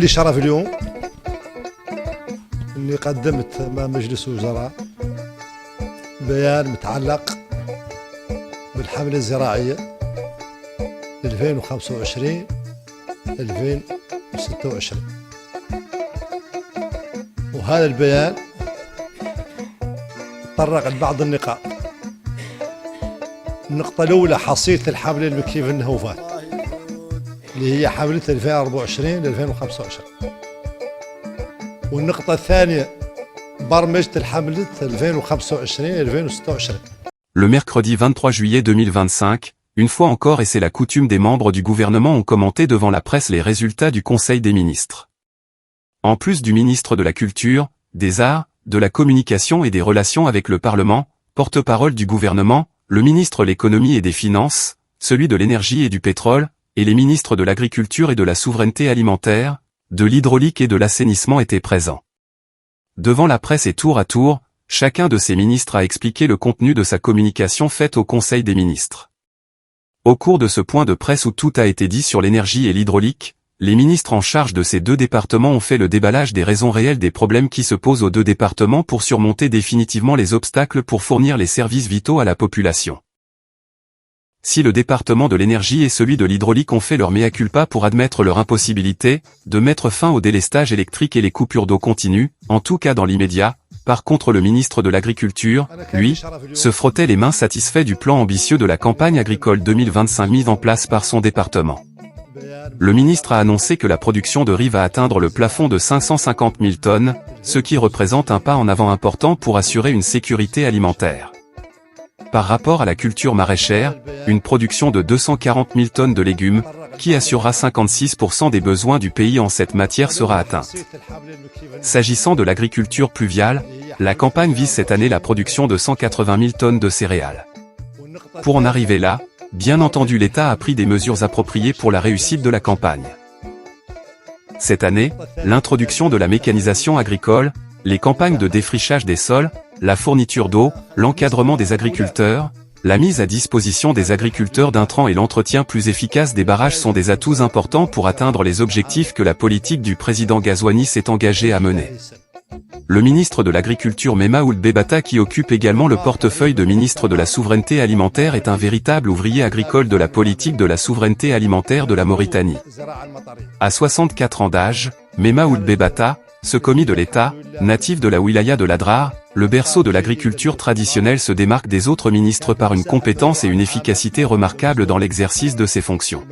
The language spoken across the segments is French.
لي شرف اليوم اني قدمت امام مجلس الوزراء بيان متعلق بالحملة الزراعية 2025 2026. وهذا البيان تطرق لبعض النقاط. النقطة الأولى حصيلة الحملة المكيف النهوفات اللي هي حملة 2024 ل 2025. والنقطة الثانية برمجة الحملة 2025 ل 2026. Le mercredi 23 juillet 2025, une fois encore et c'est la coutume des membres du gouvernement ont commenté devant la presse les résultats du Conseil des ministres. En plus du ministre de la Culture, des Arts, de la Communication et des Relations avec le Parlement, porte-parole du gouvernement, le ministre de l'Économie et des Finances, celui de l'Énergie et du Pétrole, et les ministres de l'Agriculture et de la Souveraineté Alimentaire, de l'Hydraulique et de l'Assainissement étaient présents. Devant la presse et tour à tour, chacun de ces ministres a expliqué le contenu de sa communication faite au Conseil des ministres. Au cours de ce point de presse où tout a été dit sur l'énergie et l'hydraulique, les ministres en charge de ces deux départements ont fait le déballage des raisons réelles des problèmes qui se posent aux deux départements pour surmonter définitivement les obstacles pour fournir les services vitaux à la population. Si le département de l'énergie et celui de l'hydraulique ont fait leur mea culpa pour admettre leur impossibilité de mettre fin au délestage électrique et les coupures d'eau continues, en tout cas dans l'immédiat, par contre le ministre de l'Agriculture, lui, se frottait les mains satisfait du plan ambitieux de la campagne agricole 2025 mis en place par son département. Le ministre a annoncé que la production de riz va atteindre le plafond de 550 000 tonnes, ce qui représente un pas en avant important pour assurer une sécurité alimentaire. Par rapport à la culture maraîchère, une production de 240 000 tonnes de légumes, qui assurera 56% des besoins du pays en cette matière sera atteinte. S'agissant de l'agriculture pluviale, la campagne vise cette année la production de 180 000 tonnes de céréales. Pour en arriver là, bien entendu l'État a pris des mesures appropriées pour la réussite de la campagne. Cette année, l'introduction de la mécanisation agricole, les campagnes de défrichage des sols, la fourniture d'eau, l'encadrement des agriculteurs, la mise à disposition des agriculteurs d'intrants et l'entretien plus efficace des barrages sont des atouts importants pour atteindre les objectifs que la politique du président Ghazouani s'est engagée à mener. Le ministre de l'Agriculture Mema Ould Bebata qui occupe également le portefeuille de ministre de la Souveraineté Alimentaire est un véritable ouvrier agricole de la politique de la souveraineté alimentaire de la Mauritanie. À 64 ans d'âge, Mema Ould Bebata, ce commis de l'État, natif de la wilaya de l'Adrar, le berceau de l'agriculture traditionnelle se démarque des autres ministres par une compétence et une efficacité remarquables dans l'exercice de ses fonctions.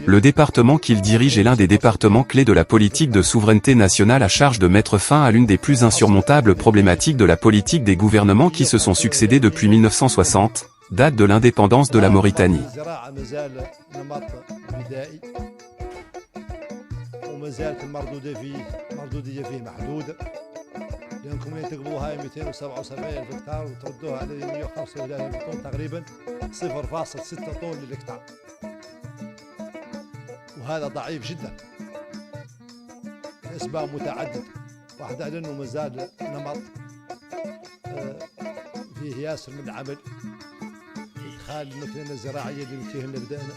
Le département qu'il dirige est l'un des départements clés de la politique de souveraineté nationale à charge de mettre fin à l'une des plus insurmontables problématiques de la politique des gouvernements qui se sont succédés depuis 1960, date de l'indépendance de la Mauritanie. وما زالت المردودية فيه محدودة لأنكم تقبضوها 277 ألف هكتار وتردوها على 135 ألف طن تقريبا 0.6 طن للهكتار، وهذا ضعيف جدا لأسباب متعددة. واحدة لأنه ما زال نمط فيه ياسر من العمل إدخال الماكينة الزراعية اللي فيه بدأنا.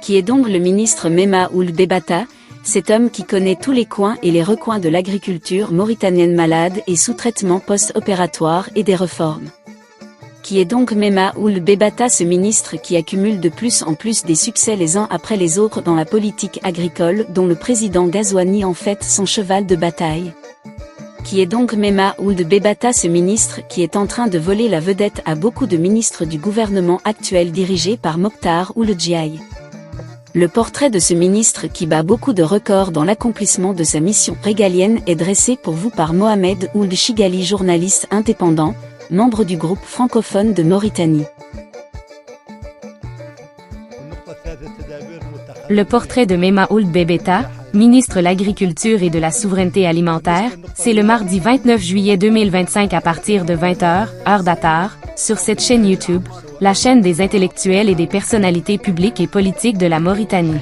Qui est donc le ministre Mema Ould Bebata, cet homme qui connaît tous les coins et les recoins de l'agriculture mauritanienne malade et sous traitement post-opératoire et des réformes. Qui est donc Mema Ould Bebata, ce ministre qui accumule de plus en plus des succès les uns après les autres dans la politique agricole dont le président Ghazouani en fait son cheval de bataille. Qui est donc Mema Ould Bebata, ce ministre qui est en train de voler la vedette à beaucoup de ministres du gouvernement actuel dirigé par Mokhtar Ould Djiaï. Le portrait de ce ministre qui bat beaucoup de records dans l'accomplissement de sa mission régalienne est dressé pour vous par Mohamed Ould Chigali, journaliste indépendant, membre du groupe francophone de Mauritanie. Le portrait de Mema Ould Bebata, ministre de l'Agriculture et de la Souveraineté Alimentaire, c'est le mardi 29 juillet 2025 à partir de 20h, heure Dakar, sur cette chaîne YouTube, la chaîne des intellectuels et des personnalités publiques et politiques de la Mauritanie.